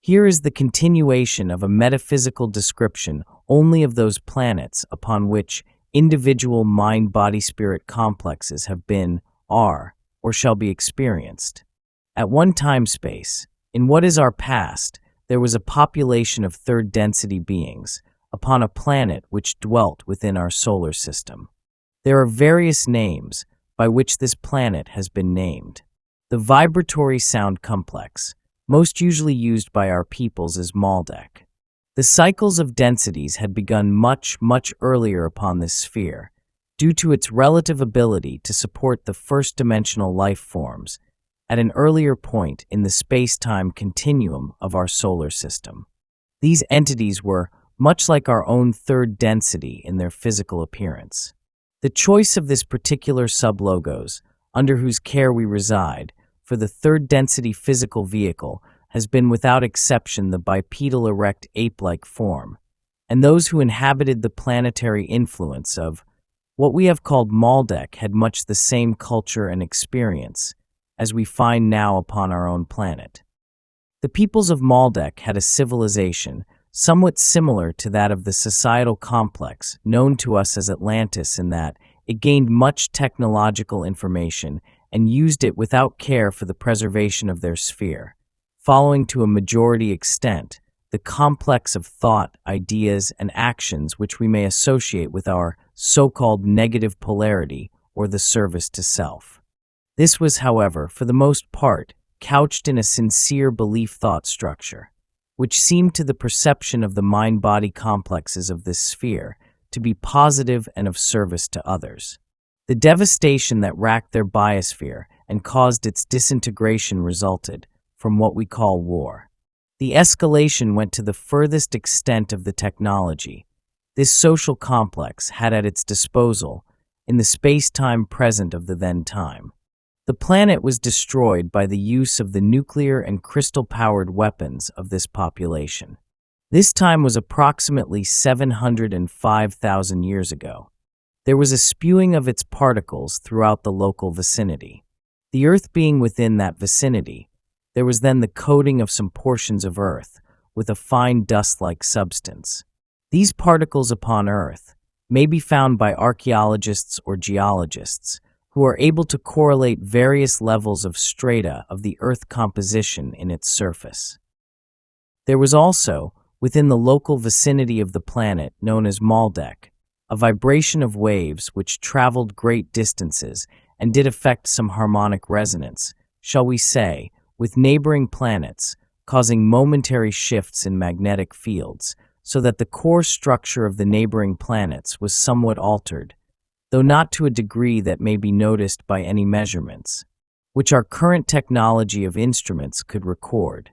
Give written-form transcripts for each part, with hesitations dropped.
Here is the continuation of a metaphysical description only of those planets upon which individual mind-body-spirit complexes have been, are, or shall be experienced. At one time-space, in what is our past, there was a population of third-density beings upon a planet which dwelt within our solar system. There are various names by which this planet has been named. The vibratory sound complex, most usually used by our peoples, is Maldek. The cycles of densities had begun much, much earlier upon this sphere, due to its relative ability to support the first-dimensional life forms at an earlier point in the space-time continuum of our solar system. These entities were much like our own third density in their physical appearance. The choice of this particular sublogos, under whose care we reside, for the third density physical vehicle has been without exception the bipedal erect ape-like form, and those who inhabited the planetary influence of what we have called Maldek had much the same culture and experience as we find now upon our own planet. The peoples of Maldek had a civilization somewhat similar to that of the societal complex known to us as Atlantis, in that it gained much technological information and used it without care for the preservation of their sphere, following to a majority extent the complex of thought, ideas, and actions which we may associate with our so-called negative polarity or the service to self. This was, however, for the most part, couched in a sincere belief thought structure, which seemed to the perception of the mind-body complexes of this sphere to be positive and of service to others. The devastation that racked their biosphere and caused its disintegration resulted from what we call war. The escalation went to the furthest extent of the technology this social complex had at its disposal in the space-time present of the then time. The planet was destroyed by the use of the nuclear and crystal-powered weapons of this population. This time was approximately 705,000 years ago. There was a spewing of its particles throughout the local vicinity. The Earth being within that vicinity, there was then the coating of some portions of Earth with a fine dust-like substance. These particles upon Earth may be found by archaeologists or geologists who are able to correlate various levels of strata of the Earth composition in its surface. There was also, within the local vicinity of the planet known as Maldek, a vibration of waves which traveled great distances and did affect some harmonic resonance, shall we say, with neighboring planets, causing momentary shifts in magnetic fields, so that the core structure of the neighboring planets was somewhat altered, though not to a degree that may be noticed by any measurements, which our current technology of instruments could record.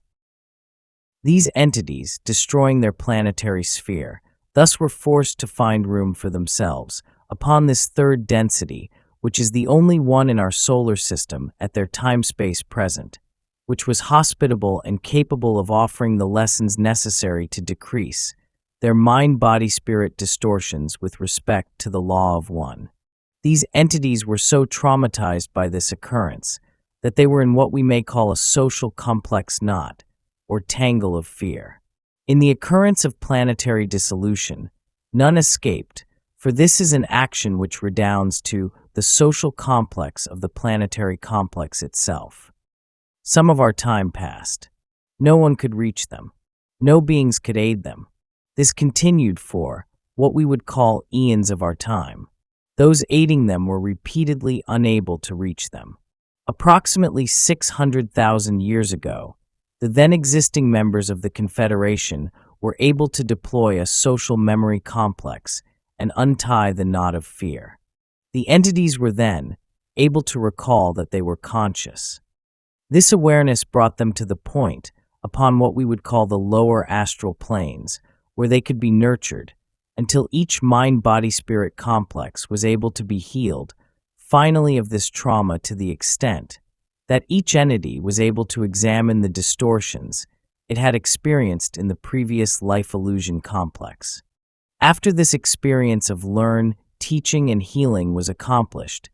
These entities, destroying their planetary sphere, thus were forced to find room for themselves upon this third density, which is the only one in our solar system at their time-space present, which was hospitable and capable of offering the lessons necessary to decrease their mind-body-spirit distortions with respect to the law of one. These entities were so traumatized by this occurrence that they were in what we may call a social complex knot, or tangle of fear. In the occurrence of planetary dissolution, none escaped, for this is an action which redounds to the social complex of the planetary complex itself. Some of our time passed. No one could reach them. No beings could aid them. This continued for what we would call eons of our time. Those aiding them were repeatedly unable to reach them. Approximately 600,000 years ago, the then existing members of the Confederation were able to deploy a social memory complex and untie the knot of fear. The entities were then able to recall that they were conscious. This awareness brought them to the point upon what we would call the lower astral planes, where they could be nurtured until each mind-body-spirit complex was able to be healed, finally of this trauma to the extent that each entity was able to examine the distortions it had experienced in the previous life illusion complex. After this experience of learn, teaching, and healing was accomplished,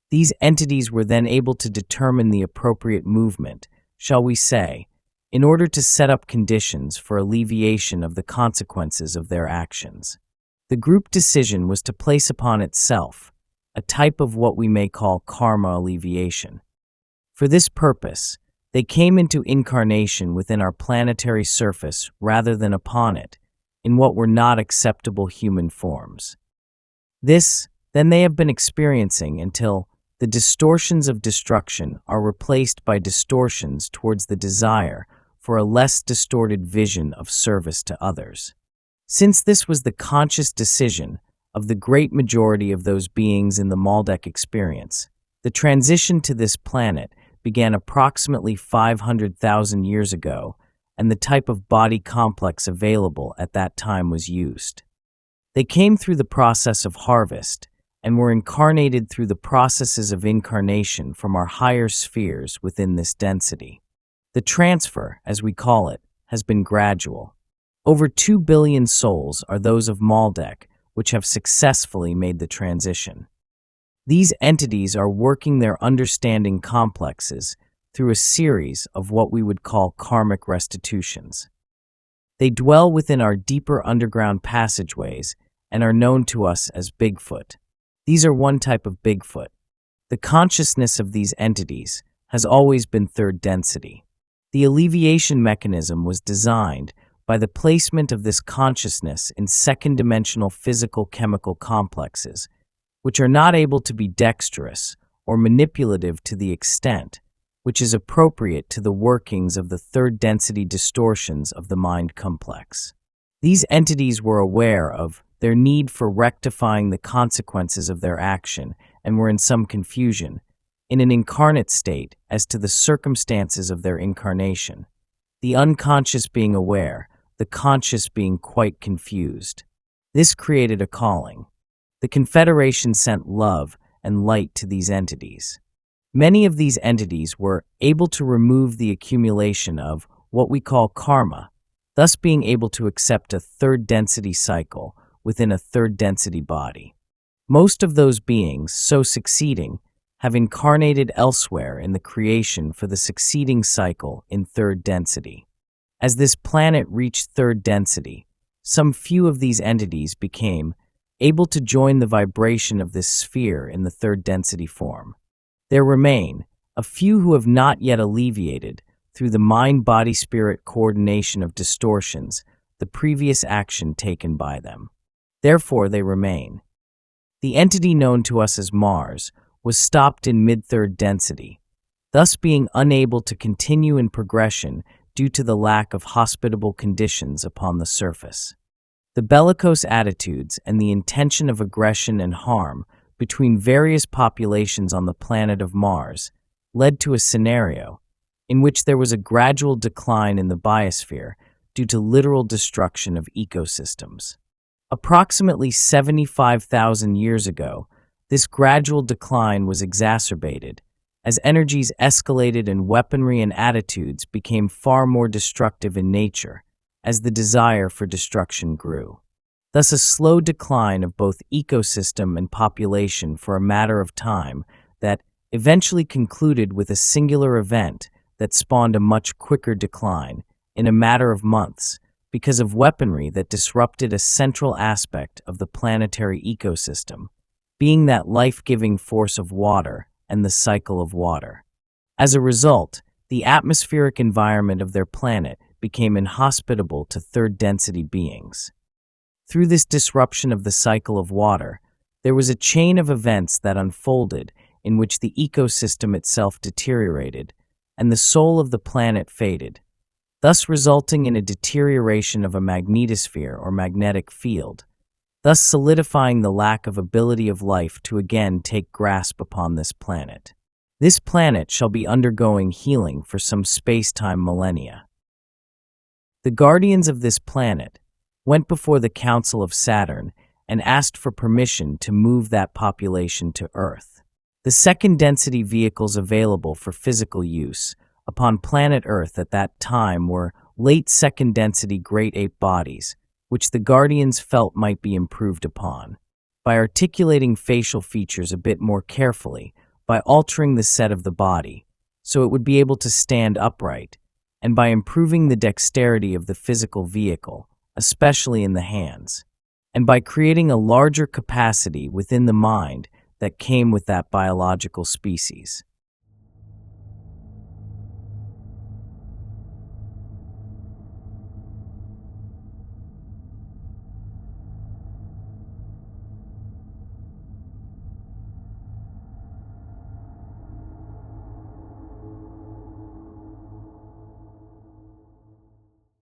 these entities were then able to determine the appropriate movement, shall we say, in order to set up conditions for alleviation of the consequences of their actions. The group decision was to place upon itself a type of what we may call karma alleviation. For this purpose, they came into incarnation within our planetary surface rather than upon it, in what were not acceptable human forms. This, then, they have been experiencing until the distortions of destruction are replaced by distortions towards the desire for a less distorted vision of service to others. Since this was the conscious decision of the great majority of those beings in the Maldek experience, the transition to this planet began approximately 500,000 years ago, and the type of body complex available at that time was used. They came through the process of harvest and were incarnated through the processes of incarnation from our higher spheres within this density. The transfer, as we call it, has been gradual. Over 2 billion souls are those of Maldek, which have successfully made the transition. These entities are working their understanding complexes through a series of what we would call karmic restitutions. They dwell within our deeper underground passageways and are known to us as Bigfoot. These are one type of Bigfoot. The consciousness of these entities has always been third density. The alleviation mechanism was designed by the placement of this consciousness in second-dimensional physical-chemical complexes, which are not able to be dexterous or manipulative to the extent which is appropriate to the workings of the third-density distortions of the mind complex. These entities were aware of their need for rectifying the consequences of their action and were in some confusion, in an incarnate state, as to the circumstances of their incarnation, the unconscious being aware, the conscious being quite confused. This created a calling. The Confederation sent love and light to these entities. Many of these entities were able to remove the accumulation of what we call karma, thus being able to accept a third density cycle within a third density body. Most of those beings, so succeeding, have incarnated elsewhere in the creation for the succeeding cycle in third density. As this planet reached third density, some few of these entities became able to join the vibration of this sphere in the third density form. There remain a few who have not yet alleviated, through the mind-body-spirit coordination of distortions, the previous action taken by them. Therefore, they remain. The entity known to us as Mars was stopped in mid-third density, thus being unable to continue in progression due to the lack of hospitable conditions upon the surface. The bellicose attitudes and the intention of aggression and harm between various populations on the planet of Mars led to a scenario in which there was a gradual decline in the biosphere due to literal destruction of ecosystems. Approximately 75,000 years ago, this gradual decline was exacerbated as energies escalated and weaponry and attitudes became far more destructive in nature as the desire for destruction grew. Thus, a slow decline of both ecosystem and population for a matter of time that eventually concluded with a singular event that spawned a much quicker decline in a matter of months because of weaponry that disrupted a central aspect of the planetary ecosystem, being that life-giving force of water and the cycle of water. As a result, the atmospheric environment of their planet became inhospitable to third-density beings. Through this disruption of the cycle of water, there was a chain of events that unfolded in which the ecosystem itself deteriorated and the soul of the planet faded, thus resulting in a deterioration of a magnetosphere or magnetic field, thus solidifying the lack of ability of life to again take grasp upon this planet. This planet shall be undergoing healing for some space-time millennia. The guardians of this planet went before the Council of Saturn and asked for permission to move that population to Earth. The second-density vehicles available for physical use upon planet Earth at that time were late second-density great ape bodies, which the guardians felt might be improved upon by articulating facial features a bit more carefully, by altering the set of the body, so it would be able to stand upright, and by improving the dexterity of the physical vehicle, especially in the hands, and by creating a larger capacity within the mind that came with that biological species.